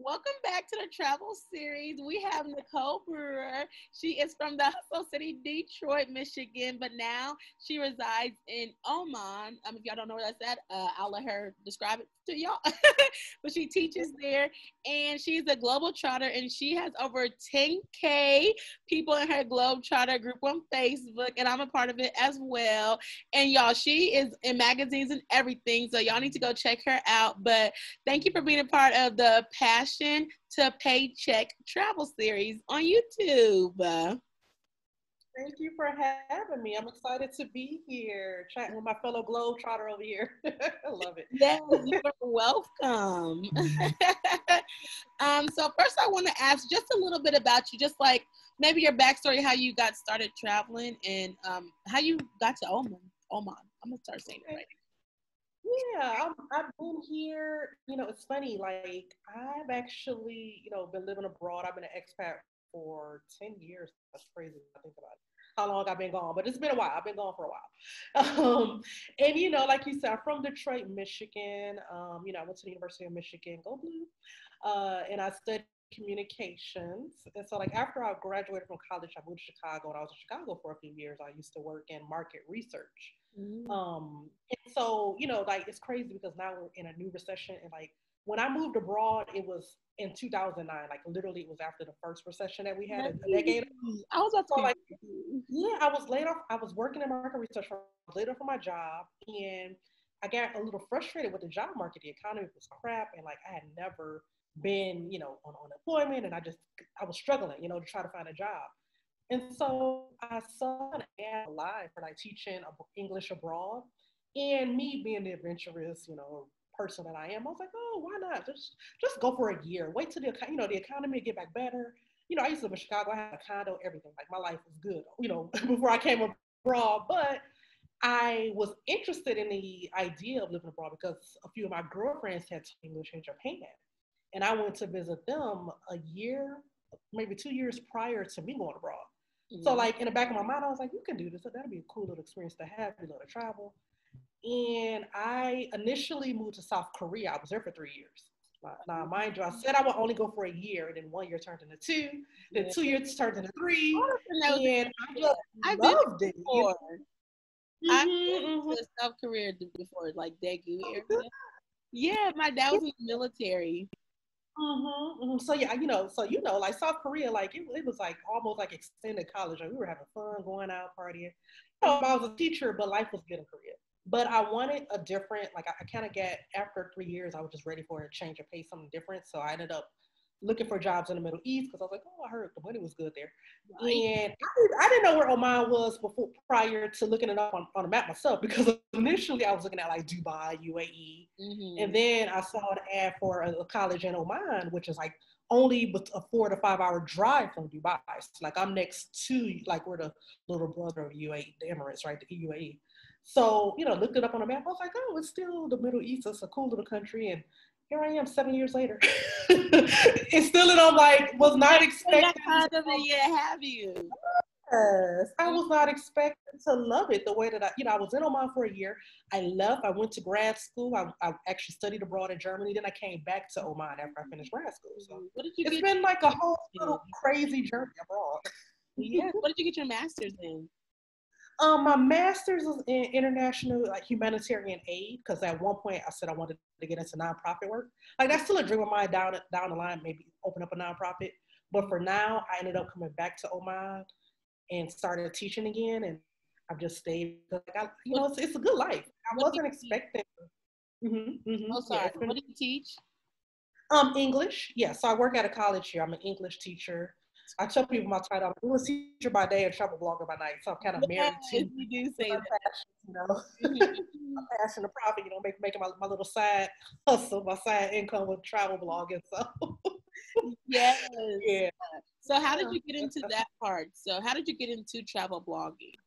Welcome back to the travel series. We have Nicole Brewer. She is from the Hustle City, Detroit, Michigan, but now she resides in Oman. If y'all don't know where that's at, I'll let her describe it to y'all. But she teaches there, and she's a global trotter, and she has over 10K people in her Globe Trotter group on Facebook, and I'm a part of it as well. And y'all, she is in magazines and everything, so y'all need to go check her out. But thank you for being a part of the Passion to Paycheck travel series on YouTube. Thank you for having me. I'm excited to be here, chatting with my fellow Globetrotter over here. I love it. Yes, you're welcome. So first I want to ask just a little bit about you, just like maybe your backstory, how you got started traveling, and how you got to Oman. Oman. I'm gonna start saying it right. Yeah, I've been here. It's funny. Like I've actually, been living abroad. I've been an expat for 10 years. That's crazy when I think about it. How long I've been gone, but it's been a while. I've been gone for a while. And like you said, I'm from Detroit, Michigan. I went to the University of Michigan, go blue, and I studied communications. And so, like after I graduated from college, I moved to Chicago, and I was in Chicago for a few years. I used to work in market research. And so, like it's crazy because now we're in a new recession, and like when I moved abroad, it was in 2009. Like literally, it was after the first recession that we had a decade. I was about to So like, yeah, I was laid off. I was working in market research. I was laid off from my job, and I got a little frustrated with the job market. The economy was crap, and like I had never been, on unemployment, and I was struggling, to try to find a job. And so I saw an ad live for like teaching English abroad, and me being the adventurous, person that I am, I was like, oh, why not? Just go for a year. Wait till the economy get back better. I used to live in Chicago. I had a condo, everything. Like my life was good, before I came abroad. But I was interested in the idea of living abroad because a few of my girlfriends had taught English in Japan, and I went to visit them a year, maybe 2 years prior to me going abroad. So like in the back of my mind, I was like, you can do this. So that'd be a cool little experience to have. You love to travel. And I initially moved to South Korea. I was there for 3 years. Now, mind you, I said I would only go for a year, and then 1 year turned into two, then 2 years turned into three, and I just loved it. I've been to South Korea before, like Daegu area. Yeah, my dad was in the military. So yeah, like South Korea, like it was like almost like extended college. Like we were having fun, going out, partying. I was a teacher, but life was good in Korea. But I wanted a different, like I kind of get after 3 years, I was just ready for a change of pace, something different. So I ended up looking for jobs in the Middle East because I was like, oh, I heard the money was good there. Right. And I didn't know where Oman was prior to looking it up on the map myself, because initially I was looking at like Dubai, UAE. And then I saw an ad for a college in Oman, which is like only a 4 to 5 hour drive from Dubai. So like I'm next to, like we're the little brother of UAE, the Emirates, right, the UAE. So, looked it up on the map. I was like, oh, it's still the Middle East. It's a cool little country. And here I am 7 years later. It's still, and I'm like, was not expecting. That kind of a year, have you? Yes, I was not expecting to love it the way that I was in Oman for a year. I left. I went to grad school. I actually studied abroad in Germany. Then I came back to Oman after I finished grad school. So it's been like a whole little crazy journey abroad. Yeah. What did you get your master's in? My master's is in international like humanitarian aid, because at one point I said I wanted to get into nonprofit work. Like that's still a dream of mine down the line, maybe open up a nonprofit. But for now, I ended up coming back to Oman and started teaching again, and I've just stayed. Like it's a good life. I wasn't expecting. Oh, sorry. What do you teach? English. Yeah, so I work at a college here. I'm an English teacher. I tell people my title, I'm an English teacher by day and travel blogger by night. So I'm kind of married to you do say that. Passion, my passion to profit, making my little side hustle, my side income with travel blogging. So yes. Yeah. So how did you get into that part? So how did you get into travel blogging?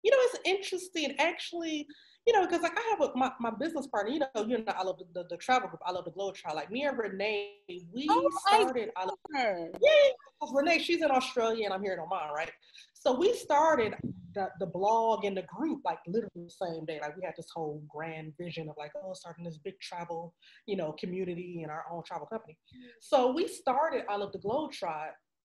It's interesting actually. Because like I have my business partner, I love the travel group. I love the Globe Trot. Like me and Renee, we started. Her. Yeah, Renee, she's in Australia and I'm here in Oman, right? So we started the blog and the group like literally the same day. Like we had this whole grand vision of like, oh, starting this big travel, community and our own travel company. So we started I Luv the Globe Trot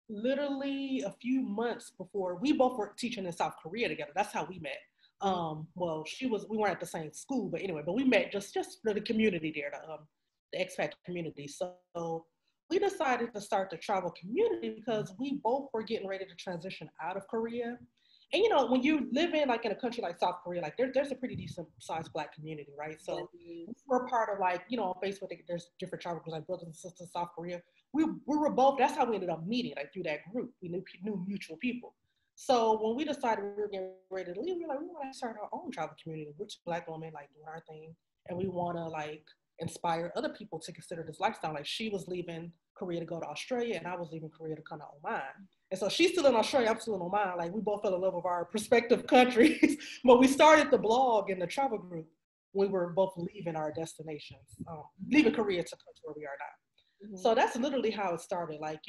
literally a few months before. We both were teaching in South Korea together. That's how we met. Well, we weren't at the same school, but anyway, but we met just for the community there, the expat community. So we decided to start the travel community because we both were getting ready to transition out of Korea. And when you live in like in a country like South Korea, like there's a pretty decent sized Black community, right? So we're part of like, on Facebook, there's different travel groups like Brothers and Sisters South Korea. We were both, that's how we ended up meeting, like through that group. We knew mutual people. So when we decided we were getting ready to leave, we were like, we want to start our own travel community. We're two Black women like doing our thing. And we want to like inspire other people to consider this lifestyle. Like she was leaving Korea to go to Australia and I was leaving Korea to come to Oman. And so she's still in Australia, I'm still in Oman. Like we both fell in love with our prospective countries. But we started the blog and the travel group when we were both leaving our destinations, leaving Korea to come to where we are now. Mm-hmm. So that's literally how it started. Like,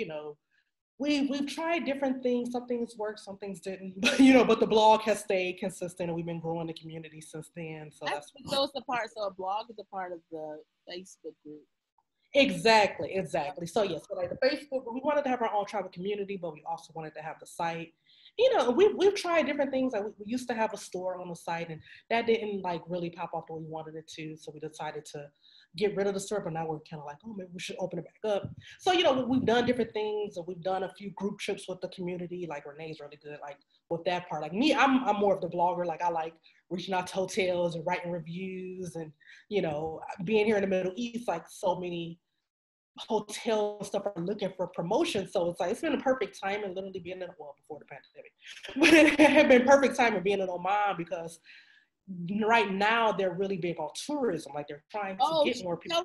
we've tried different things. Some things worked, some things didn't. But the blog has stayed consistent, and we've been growing the community since then. So so it's a part. So a blog is a part of the Facebook group. Exactly. So yes, so like the Facebook, we wanted to have our own travel community, but we also wanted to have the site. We've tried different things. Like we used to have a store on the site, and that didn't like really pop off the way we wanted it to. So we decided to get rid of the store, but now we're kind of like, oh, maybe we should open it back up. So, we've done different things. We've done a few group trips with the community. Like Renee's really good, like with that part. Like me, I'm more of the blogger. Like I like reaching out to hotels and writing reviews and, being here in the Middle East, like so many hotel stuff are looking for promotion. So it's like, it's been a perfect time and literally being before the pandemic, but it had been perfect time of being in Oman because right now they're really big on tourism. Like they're trying to get more people.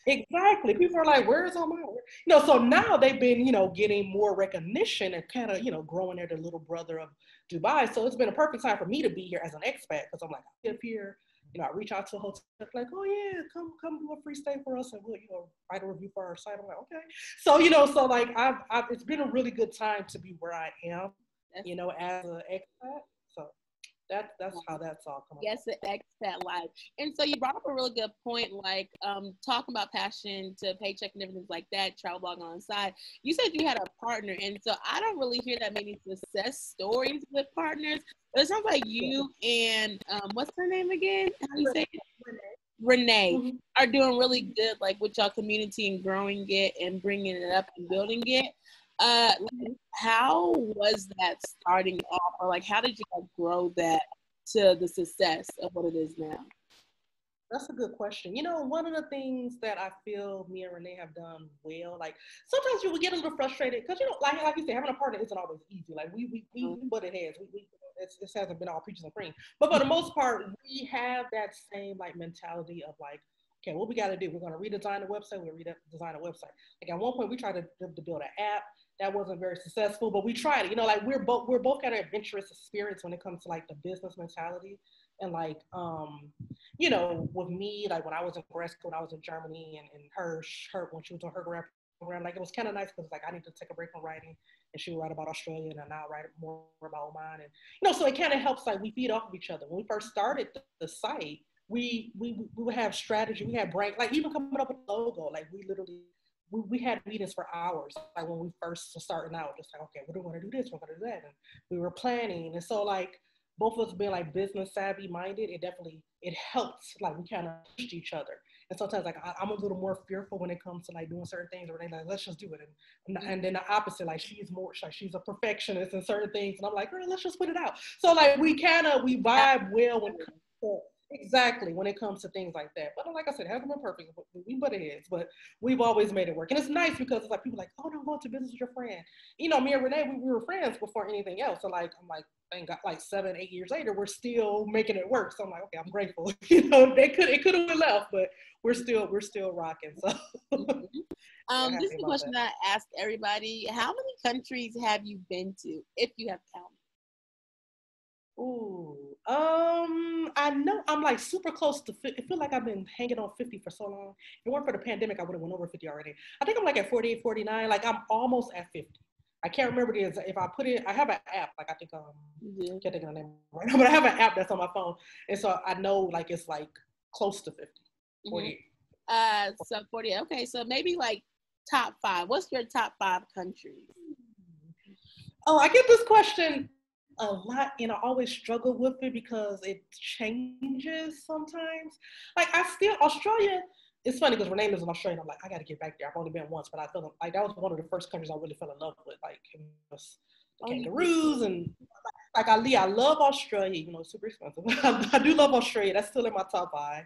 Exactly. People are like, where's Oman? So now they've been, getting more recognition and kind of, growing there, the little brother of Dubai. So it's been a perfect time for me to be here as an expat because I'm like, I live here. I reach out to a hotel, like, oh yeah, come do a free stay for us, and we'll, write a review for our site. I'm like, okay. So, so like, I've it's been a really good time to be where I am, as an expat. So that's how that's all coming. Yes, the expat life. And so you brought up a really good point, like talking about passion to paycheck and everything like that, travel blog on the side. You said you had a partner, and so I don't really hear that many success stories with partners. But it sounds like you and what's her name again? How do you say it? Renee are doing really good, like with y'all community and growing it and bringing it up and building it. How was that starting off, or like how did you grow that to the success of what it is now? That's a good question. One of the things that I feel me and Renee have done well, like sometimes you will get a little frustrated because like you said, having a partner isn't always easy. Like we butt heads. It hasn't been all peaches and cream, but for the most part, we have that same like mentality of like, okay, what we got to do? We're going to redesign the website. We're going to redesign the website. Like at one point, we tried to build an app that wasn't very successful, but we tried it. Like we're both got an adventurous spirits when it comes to like the business mentality. And like, with me, like when I was in grad school, when I was in Germany, and her when she was on her grad program, like it was kind of nice because like I need to take a break from writing, and she would write about Australia, and then I'll write more about Oman, and so it kind of helps. Like we feed off of each other. When we first started the site, we would have strategy. We had brain, like even coming up with a logo. Like we literally. We had meetings for hours, like when we first starting out, just like, okay, we're going to do this, we're going to do that. And we were planning. And so like, both of us being like business savvy minded, it helps. Like we kind of pushed each other. And sometimes like I'm a little more fearful when it comes to like doing certain things, or they like, let's just do it. And then the opposite, like she's a perfectionist in certain things. And I'm like, girl, let's just put it out. So like we vibe well when it comes to exactly when it comes to things like that. But like I said, it hasn't been perfect. We butt heads, but we've always made it work. And it's nice because it's like people like, oh, no, go to business with your friend. Me and Renee, we were friends before anything else. So like, I'm like, thank God, like 7-8 years later, we're still making it work. So I'm like, okay, I'm grateful. It could have been left, but we're still rocking. So this is a question that I ask everybody. How many countries have you been to, if you have counted? Ooh, I know I'm like super close to 50. I feel like I've been hanging on 50 for so long. If it weren't for the pandemic, I would have went over 50 already. I think I'm like at 48, 49. Like I'm almost at 50. I can't remember the if I put it. I have an app. Like I think Yeah. can't think of the name right now, but I have an app that's on my phone, and so I know like it's like close to 50, 48. So 40. Okay, so maybe like top 5. What's your top 5 countries? Oh, I get this question a lot, and I always struggle with it because it changes sometimes. Like Australia. It's funny because Renee lives in Australia. I'm like, I got to get back there. I've only been once, but I felt like that was one of the first countries I really fell in love with. Like it was the kangaroos and like I love Australia. You know, it's super expensive. I do love Australia. That's still in my top 5.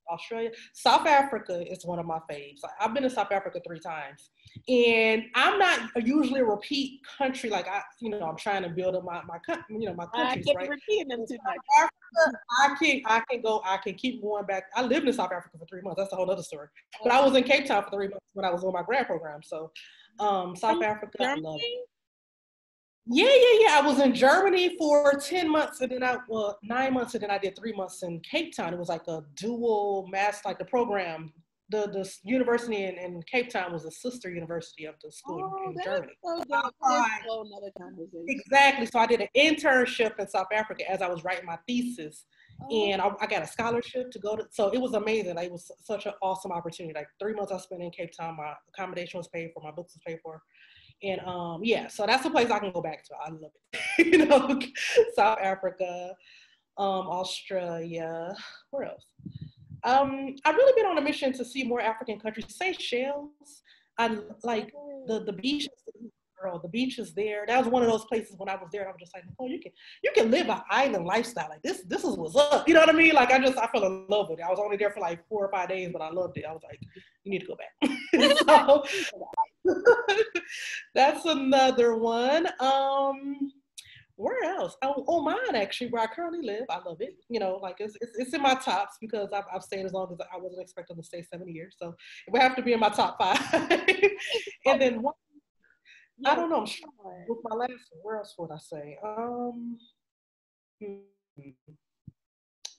Australia, South Africa is one of my faves. I've been to South Africa 3 times, and I'm not usually a repeat country. Like I'm trying to build up my countries, right? Repeating them too much. Africa, I can keep going back. I lived in South Africa for 3 months. That's a whole other story. But I was in Cape Town for 3 months when I was on my grad program. So, South Africa, I love it. Yeah. I was in Germany for 10 months and then 9 months and then I did 3 months in Cape Town. It was like a dual like the program. The university in Cape Town was a sister university of the school in Germany. So that's a whole nother conversation. Exactly. So I did an internship in South Africa as I was writing my thesis. And I got a scholarship to go to, so it was amazing. Like, it was such an awesome opportunity. Like 3 months I spent in Cape Town, my accommodation was paid for, my books was paid for. And so that's a place I can go back to. I love it. South Africa, Australia, where else? I've really been on a mission to see more African countries. Seychelles, I like the beaches. Girl, the beaches there. That was one of those places when I was there. And I was just like, oh, you can live an island lifestyle like this. This is what's up. You know what I mean? Like I fell in love with it. I was only there for like 4 or 5 days, but I loved it. I was like, you need to go back. So that's another one. Where else? Oh, Oman, actually, where I currently live. I love it. Like it's in my tops because I've stayed as long as I wasn't expecting to stay 7 years. So it would have to be in my top 5. And then one, I don't know. With my last one, where else would I say?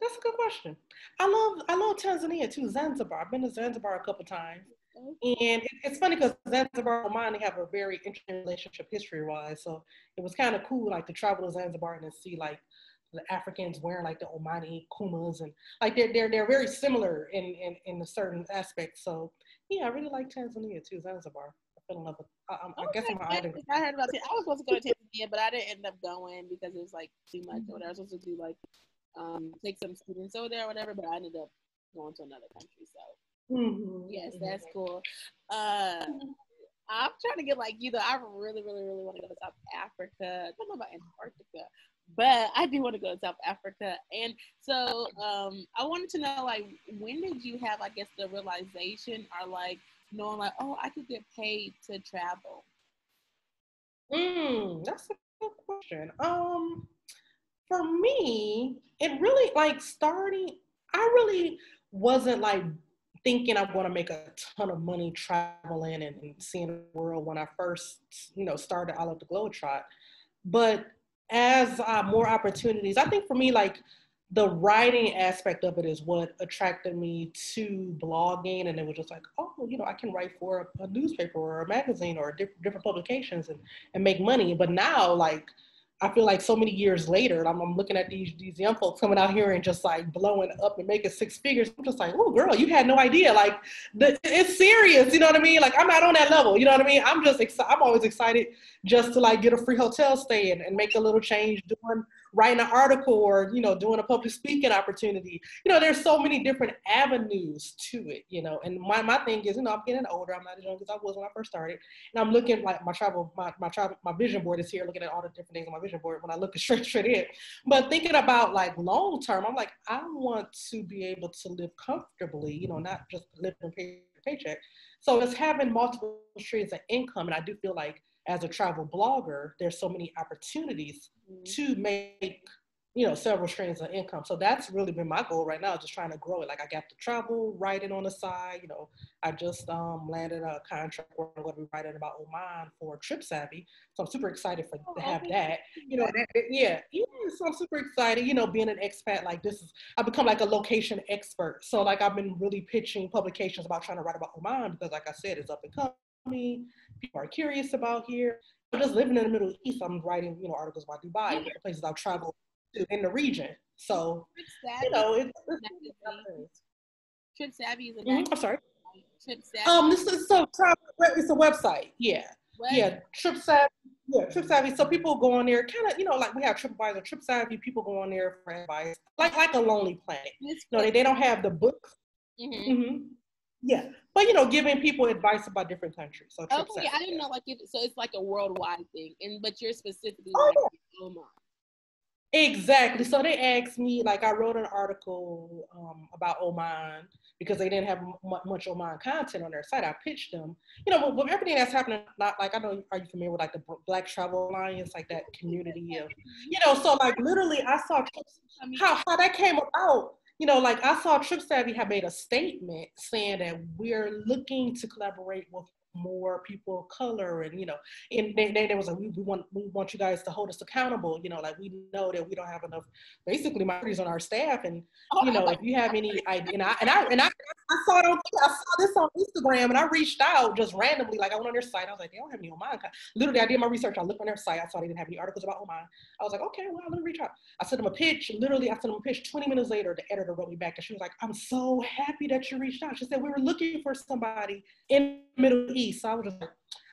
That's a good question. I love Tanzania too. Zanzibar. I've been to Zanzibar a couple times. And it's funny because Zanzibar and Oman, they have a very interesting relationship history-wise. So it was kind of cool, like to travel to Zanzibar and then see like the Africans wearing like the Omani kumas and like they're very similar in a certain aspect. So yeah, I really like Tanzania too. Zanzibar. I fell in love with. I guess I'm an island. I heard about it. I was supposed to go to Tanzania, but I didn't end up going because it was like too much. Or whatever. I was supposed to do like take some students over there or whatever, but I ended up going to another country. So. Yes, that's cool. I'm trying to get like you though. I really, really, really want to go to South Africa. I don't know about Antarctica, but I do want to go to South Africa. And so I wanted to know, like, when did you have, I guess, the realization or like knowing like, oh, I could get paid to travel? That's a good question. For me, it really like starting. I really wasn't like thinking I'm going to make a ton of money traveling and seeing the world when I first, started I Luv the Globe Trot. But as more opportunities, I think for me, like the writing aspect of it is what attracted me to blogging. And it was just like, oh, I can write for a newspaper or a magazine or different publications and make money. But now, like, I feel like so many years later, I'm looking at these young folks coming out here and just like blowing up and making 6 figures. I'm just like, oh, girl, you had no idea. Like, it's serious. You know what I mean? Like, I'm not on that level. You know what I mean? I'm just I'm always excited just to like get a free hotel stay and make a little change writing an article or, doing a public speaking opportunity. There's so many different avenues to it, and my thing is, I'm getting older. I'm not as young as I was when I first started. And I'm looking like my vision board is here, looking at all the different things on my vision board when I look straight in. But thinking about like long term, I'm like, I want to be able to live comfortably, not just live from paycheck. So it's having multiple streams of income. And I do feel like as a travel blogger, there's so many opportunities to make, several streams of income. So that's really been my goal right now, just trying to grow it. Like I got the travel writing on the side. I just landed a contract where I'm going to be writing about Oman for Trip Savvy. So I'm super excited to have that. So I'm super excited, being an expat, like I've become like a location expert. So like I've been really pitching publications about trying to write about Oman because like I said, it's up and coming. me, people are curious about here. I'm just living in the Middle East. I'm writing, articles about Dubai, the places I've traveled to in the region. So, Trip Savvy is a I'm sorry. Trip Savvy. It's a website. Yeah. What? Yeah. Trip Savvy. Yeah, Trip Savvy. So people go on there, kind of, like we have TripAdvisor, Trip Savvy. People go on there for advice, like a Lonely Planet. They don't have the books. Mm-hmm. Mm-hmm. Yeah, but giving people advice about different countries. So Trip Savvy, I didn't know so it's like a worldwide thing, but you're specifically Oman. Exactly. So they asked me, like, I wrote an article about Oman because they didn't have much Oman content on their site. I pitched them, with everything that's happening. Not like, I know, are you familiar with like the Black Travel Alliance, like that community of, so like literally I saw how that came about. Like I saw Trip Savvy have made a statement saying that we're looking to collaborate with more people of color, and and there was we want you guys to hold us accountable, like we know that we don't have enough basically minorities on our staff, and if you have any idea, and I saw this on Instagram, and I reached out just randomly, like I went on their site, I was like, they don't have any Oman. Literally, I did my research, I looked on their site, I saw they didn't have any articles about Oman. I was like, okay, well, let me reach out. I sent them a pitch. Literally, I sent them a pitch. 20 minutes later, the editor wrote me back, and she was like, I'm so happy that you reached out. She said, we were looking for somebody in the Middle East. So I was just like,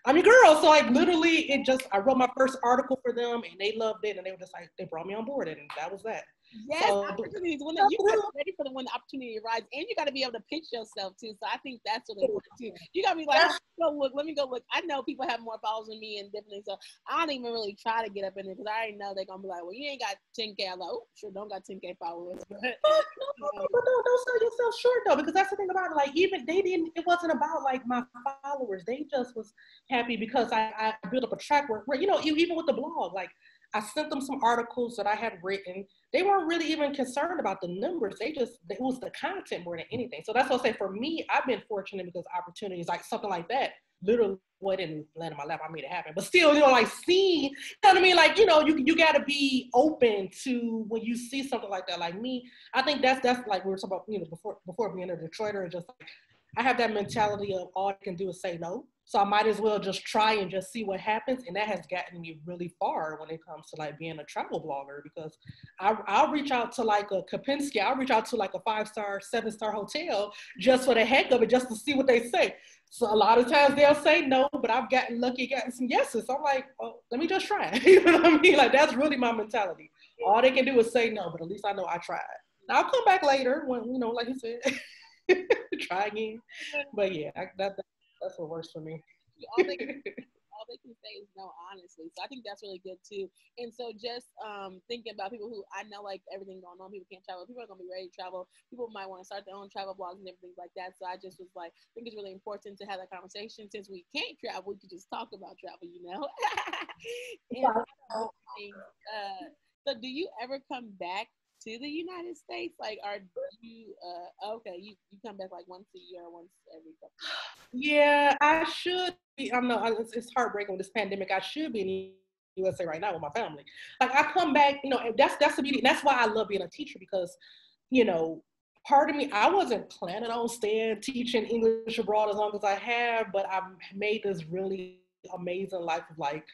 I'm your girl. So like literally I wrote my first article for them, and they loved it, and they were just like, they brought me on board, and that was that. Yes, so, opportunities. You got to be ready for when the opportunity arrives, and you got to be able to pitch yourself too. So I think that's really important too. You got to be like, let me go look. I know people have more followers than me and different things, so I don't even really try to get up in there because I already know they're gonna be like, well, you ain't got 10K. I'm like, oh, sure, don't got 10K followers. But don't sell yourself short though, because that's the thing about it. Like even it wasn't about like my followers. They just was happy because I built up a track record. Even with the blog, like I sent them some articles that I had written. They weren't really even concerned about the numbers. It was the content more than anything. So that's what I say. For me, I've been fortunate because opportunities like something like that literally didn't land in my lap. I made it happen. But still, like seeing, you know what I mean? Like, you got to be open to when you see something like that. Like me, I think that's like we were talking about, before being a Detroiter, just like I have that mentality of all I can do is say no. So I might as well just try and just see what happens. And that has gotten me really far when it comes to like being a travel blogger, because I'll reach out to like a Kapinski, I'll reach out to like a 5-star, 7-star hotel just for the heck of it, just to see what they say. So a lot of times they'll say no, but I've gotten lucky, gotten some yeses. So I'm like, oh, let me just try. You know what I mean? Like that's really my mentality. All they can do is say no, but at least I know I tried. Now, I'll come back later when, like you said, try again. But yeah, that's what works for me. all they can say is no, honestly. So I think that's really good too. And so just thinking about people who I know, like everything going on, people can't travel. People are going to be ready to travel. People might want to start their own travel blogs and everything like that. So I just was like, I think it's really important to have that conversation. Since we can't travel, we can just talk about travel, and, so do you ever come back to the United States? Like, are you okay? You come back like once a year, or once every couple years? Yeah, I should be. I'm not. It's heartbreaking with this pandemic. I should be in the USA right now with my family. Like I come back, that's the beauty. And that's why I love being a teacher, because, part of me, I wasn't planning on staying teaching English abroad as long as I have, but I've made this really amazing life of like,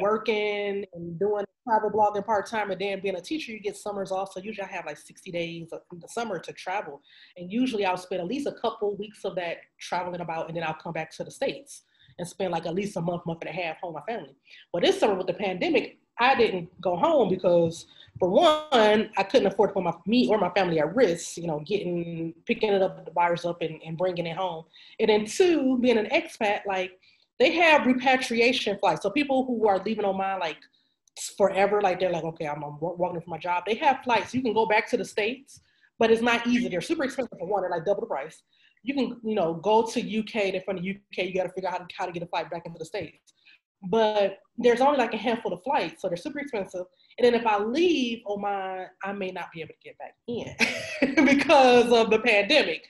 working and doing travel blogging part-time, and then being a teacher, you get summers off. So usually I have like 60 days in the summer to travel. And usually I'll spend at least a couple weeks of that traveling about, and then I'll come back to the States and spend like at least a month and a half home with my family. Well, this summer with the pandemic, I didn't go home because, for one, I couldn't afford to put me or my family at risk, picking it up, the virus up and bringing it home. And then two, being an expat, like they have repatriation flights. So people who are leaving Oman, like forever, like they're like, okay, I'm walking for my job. They have flights. You can go back to the States, but it's not easy. They're super expensive for one. They're like double the price. You can, go to UK. Then from the UK, you got to figure out how to get a flight back into the States. But there's only like a handful of flights, so they're super expensive. And then if I leave Oman, I may not be able to get back in because of the pandemic.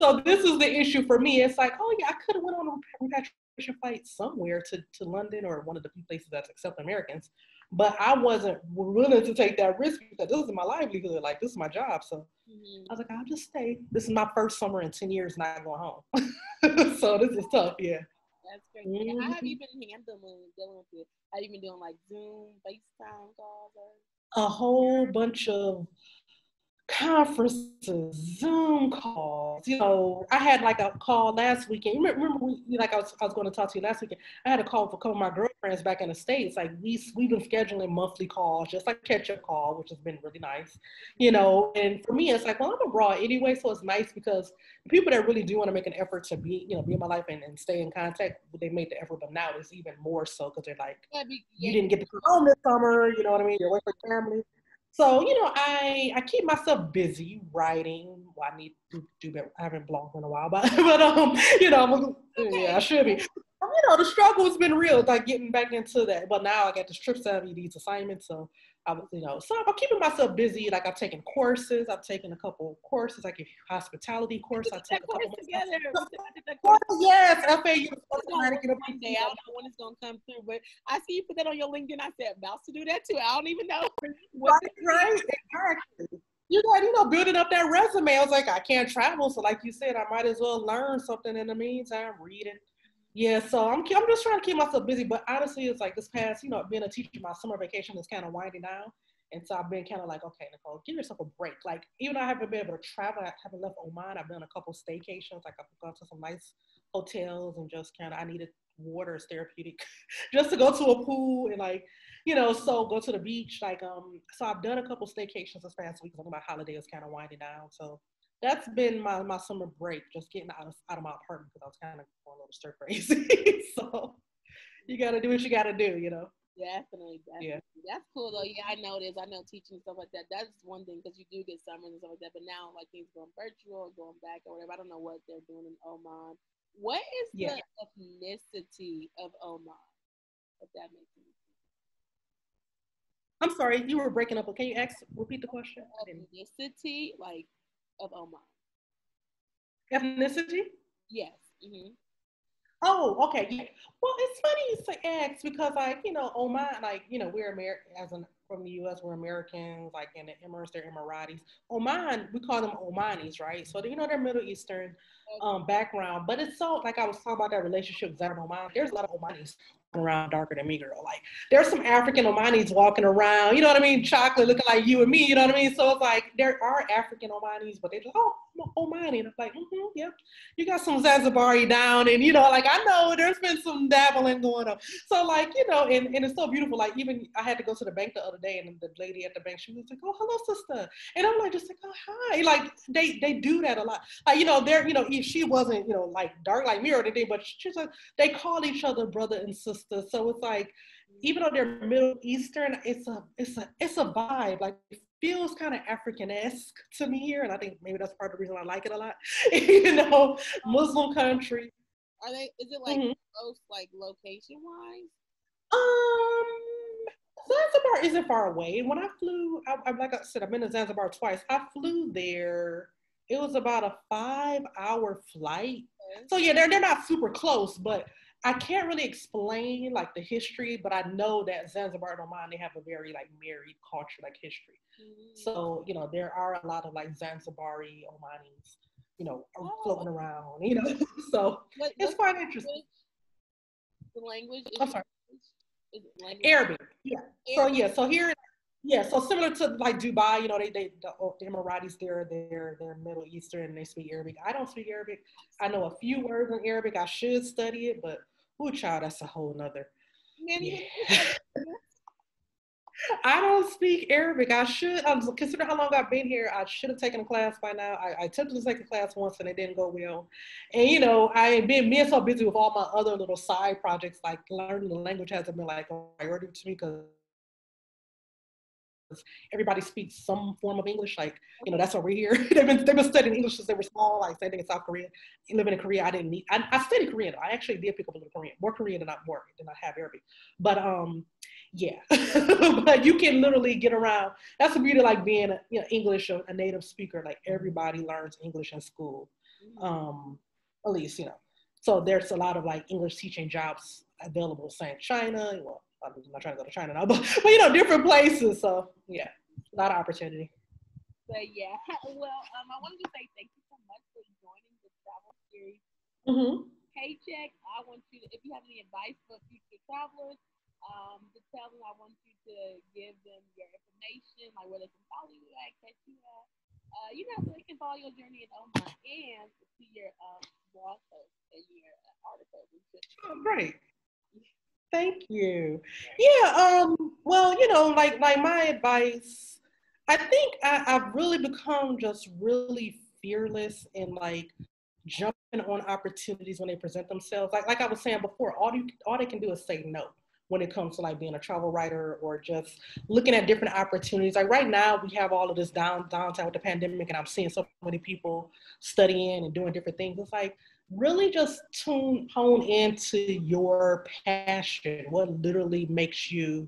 So this is the issue for me. It's like, oh yeah, I could have went on a repatriation flight somewhere to London or one of the few places that accept Americans. But I wasn't willing to take that risk because this is my livelihood. Like, this is my job. So I was like, I'll just stay. This is my first summer in 10 years not going home. So this is tough, yeah. That's crazy. And how have Mm-hmm. you been dealing with it? Have you been doing like Zoom, FaceTime calls, or? A whole bunch of conferences, Zoom calls. You know, I had like a call last weekend. You remember like I was going to talk to you last weekend. I had a call for a couple of my girlfriends back in the States. Like we've been scheduling monthly calls, just like catch-up call, which has been really nice. You know, and for me, it's like, well, I'm abroad anyway, so it's nice because the people that really do want to make an effort to be in my life and stay in contact, they make the effort. But now it's even more so because they're like, Yeah, you didn't get to come home this summer. You know what I mean? You're away from family. So, I keep myself busy writing. Well, I need to do better. I haven't blogged in a while, but yeah, I okay. should be. The struggle has been real, like getting back into that. But now I got the trip savvy these assignments, so so I'm keeping myself busy. Like I've taken courses. I've taken a couple of courses, like a hospitality We course. took I that took a course couple months. together. I took that Oh, course. yes, FAU. It's gonna work one day. I don't know when it's gonna come through, but I see you put that on your LinkedIn. I said, about to do that too. I don't even know what. Right, exactly. Building up that resume. I was like, I can't travel, so like you said, I might as well learn something in the meantime, reading. Yeah, so I'm just trying to keep myself busy. But honestly, it's like this past, being a teacher, my summer vacation is kind of winding down. And so I've been kind of like, okay, Nicole, give yourself a break. Like, even though I haven't been able to travel, I haven't left Oman. I've done a couple staycations. Like, I've gone to some nice hotels and just kind of, I needed water is therapeutic just to go to a pool and like, so go to the beach. Like, so I've done a couple staycations this past week. My holiday is kind of winding down. So that's been my summer break, just getting out of my apartment because I was kind of going a little stir crazy. So you got to do what you got to do. Definitely. Yeah. That's cool though. Yeah, I know it is. I know teaching and stuff like that. That's one thing because you do get summers and stuff like that. But now, like things going virtual, going back or whatever. I don't know what they're doing in Oman. What is Yeah. the ethnicity of Oman? If that makes any sense. I'm sorry, you were breaking up. Can you repeat the question? Ethnicity, like of Oman. Ethnicity? Yes. Mm-hmm. Oh, okay. Yeah. Well, it's funny you say X because, like, Oman, like, we're from the U.S., we're Americans, like, in the Emirates, they're Emiratis. Oman, we call them Omanis, right? So, they're Middle Eastern background. But it's so, like, I was talking about that relationship with Oman. There's a lot of Omanis around darker than me, girl. Like, there's some African Omanis walking around, you know what I mean? Chocolate looking like you and me, you know what I mean? So, it's like, there are African Omanis, but they're just, oh, I'm Omani. And it's like, yep. You got some Zanzibari down, and like I know there's been some dabbling going on. So like and it's so beautiful. Like even I had to go to the bank the other day, and the lady at the bank she was like, "Oh, hello, sister," and I'm like, just like, "Oh, hi." Like they do that a lot. Like they're if she wasn't like dark like me or anything, but she's like they call each other brother and sister. So it's like even though they're Middle Eastern, it's a vibe. Like it feels kind of African-esque to me here, and I think maybe that's part of the reason I like it a lot. Muslim country. Are they? Is it like close, like location wise? Um, Zanzibar isn't far away. When I flew, like I said, I've been to Zanzibar twice. I flew there. It was about a 5-hour flight. Okay. So yeah, they're not super close, but I can't really explain like the history, but I know that Zanzibar and Oman, they have a very like married culture, like history. So, there are a lot of like Zanzibari Omanis, floating around, so it's quite interesting. The language I'm sorry. is it language? Arabic. Yeah. So yeah. So here, yeah. So similar to like Dubai, the Emiratis, they're Middle Eastern and they speak Arabic. I don't speak Arabic. I know a few words in Arabic. I should study it, but oh, child, that's a whole nother. Yeah. I don't speak Arabic. I should. Considering how long I've been here, I should have taken a class by now. I attempted to take a class once and it didn't go well. And I been being so busy with all my other little side projects, like learning the language hasn't been like a priority to me because everybody speaks some form of English. Like that's why we're here. they've been studying English since they were small. Like same thing in South Korea. Living in Korea, I didn't need. I studied Korean. I actually did pick up a little Korean, more Korean than I have Arabic. But yeah, but you can literally get around. That's the beauty of like being English, a native speaker. Like everybody learns English in school, at least So there's a lot of like English teaching jobs available, say in China. Well, I'm not trying to go to China now, but different places. So yeah, a lot of opportunity. But yeah, well, I wanted to say thank you so much for joining the travel series. Mm-hmm. Paycheck. I want you to, if you have any advice for future travelers, to tell them, I want you to give them your information, like where they can follow you at, catch you at. So they can follow your journey in Oman and see your blog posts and your articles. Oh, great. Thank you. Yeah. Well, like my advice, I think I've really become just really fearless in like jumping on opportunities when they present themselves. Like I was saying before, all they can do is say no when it comes to like being a travel writer or just looking at different opportunities. Like right now, we have all of this downtime with the pandemic, and I'm seeing so many people studying and doing different things. It's like really just hone into your passion, what literally makes you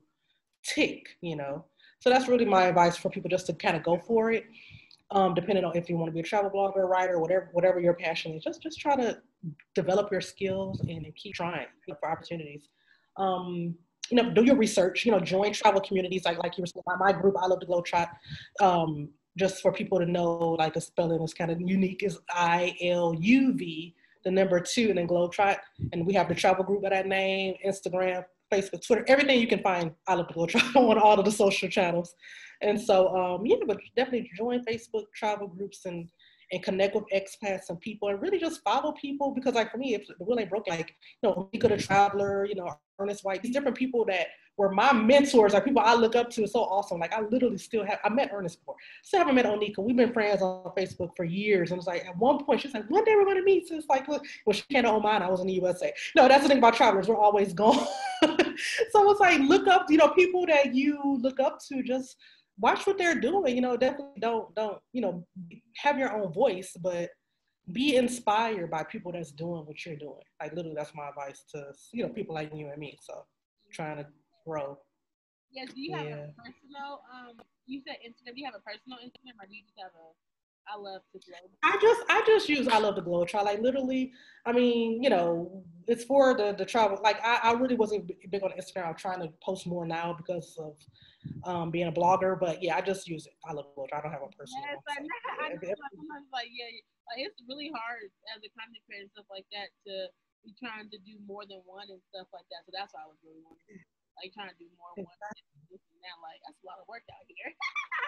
tick. So that's really my advice for people, just to kind of go for it. Depending on if you want to be a travel blogger, writer, whatever your passion is, just try to develop your skills and keep trying for opportunities. Do your research. Join travel communities like you were saying. My group, I Love the Globe Trot. Just for people to know, like the spelling is kind of unique. Is ILUV, the number 2, and then Globe Trot. And we have the travel group by that name, Instagram, Facebook, Twitter, everything you can find. I Love the Globe Trot on all of the social channels. And so, but definitely join Facebook travel groups and connect with expats and people, and really just follow people, because like for me, if the wheel ain't broke, like, Mika the Traveler, Ernest White, these different people that were my mentors, are people I look up to. It's so awesome. Like I literally I met Ernest before. Still haven't met Onika. We've been friends on Facebook for years. And it's like, at one point, she's like, one day we're going to meet. So it's like, well, she came to Oman. I was in the USA. No, that's the thing about travelers. We're always gone. So it's like, look up, people that you look up to, just watch what they're doing. Definitely don't, have your own voice, but be inspired by people that's doing what you're doing. Like literally, that's my advice to, people like you and me. So trying to grow. Yes. Do you have a personal, you said Instagram, do you have a personal Instagram, or do you just have a, I love to globe? I just use I Love the Globe Trot. Like literally, I mean, it's for the travel. Like I really wasn't big on Instagram. I'm trying to post more now because of being a blogger. But yeah, I just use it. I Love the Globe Trot. I don't have a personal. Yes, I know. I know. Sometimes like it's really hard as a content creator and stuff like that to be trying to do more than one and stuff like that. So that's why I was really wanting, like trying to do more one this and that. Like that's a lot of work out here.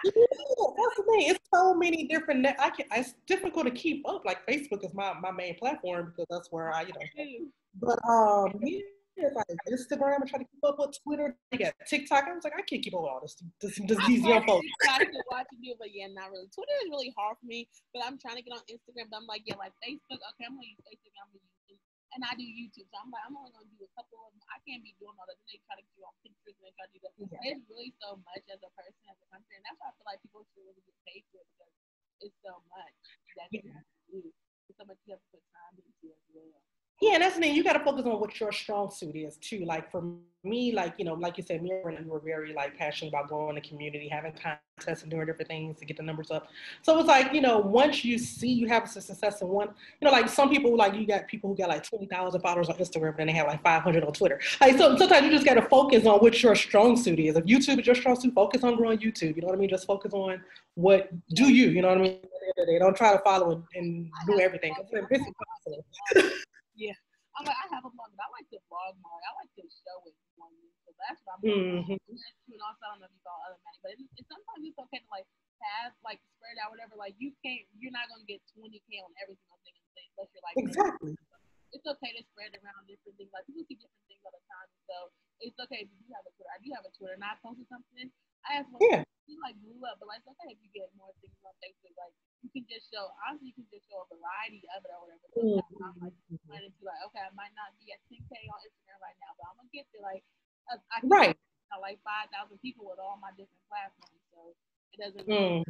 Yeah, that's the thing. It's so many different. It's difficult to keep up. Like Facebook is my main platform because that's where But yeah, like Instagram, I try to keep up with Twitter. I got TikTok. I was like, I can't keep up with all this. These young folks. TikTok to watch and do, but yeah, not really. Twitter is really hard for me, but I'm trying to get on Instagram. But I'm like, yeah, like Facebook. Okay, I'm gonna use Facebook. I'm gonna use it. And I do YouTube, so I'm like, I'm only gonna do a couple of them. I can't be doing all that. Then they try to get you on pictures and they try to do that. Yeah. It's really so much as a person, as a country, and that's why I feel like people should really get paid for it, because it's so much that you have to do. It's so much you have to put time into as well. Yeah, and that's the thing. You got to focus on what your strong suit is too. Like for me, like like you said, me and you were very like passionate about going to community, having contests and doing different things to get the numbers up. So it's like once you see you have a success in one, like some people, like you got people who got like 20,000 followers on Instagram, and then they have like 500 on Twitter. Like so, sometimes you just got to focus on what your strong suit is. If YouTube is your strong suit, focus on growing YouTube. You know what I mean? Just focus on what do you. You know what I mean? They don't try to follow and do everything. It's impossible. Yeah. I'm like, I have a blog, but I like to blog more. I like to show it more. So that's what I'm doing. And also, I don't know if you follow other money, but sometimes it's okay to like have, like, spread out whatever. Like, you're not going to get 20K on every single thing unless you're like, exactly. It's okay to spread around different things. Like, people see different things all the time. So it's okay if you do have a Twitter. I do have a Twitter, and I posted something. I asked one, you like blew up, but like, it's okay if you get more things on Facebook. Like, you can just show, honestly, you can just show a variety of it or whatever. So I'm like planning to like, okay, I might not be at 10K on Instagram right now, but I'm gonna get there. Like, I can like 5,000 people with all my different platforms. So it doesn't mean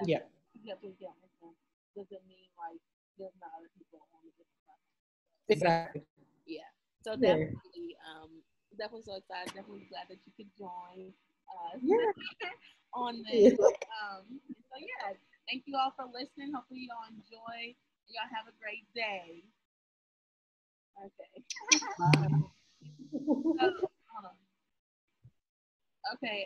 yeah. You have to get on Instagram. Doesn't mean like there's not other people on the different platforms. Exactly. Yeah. So definitely, definitely so excited. Definitely glad that you could join on this. So yeah, thank you all for listening. Hopefully you all enjoy. Y'all have a great day. Okay. Hold on. Okay,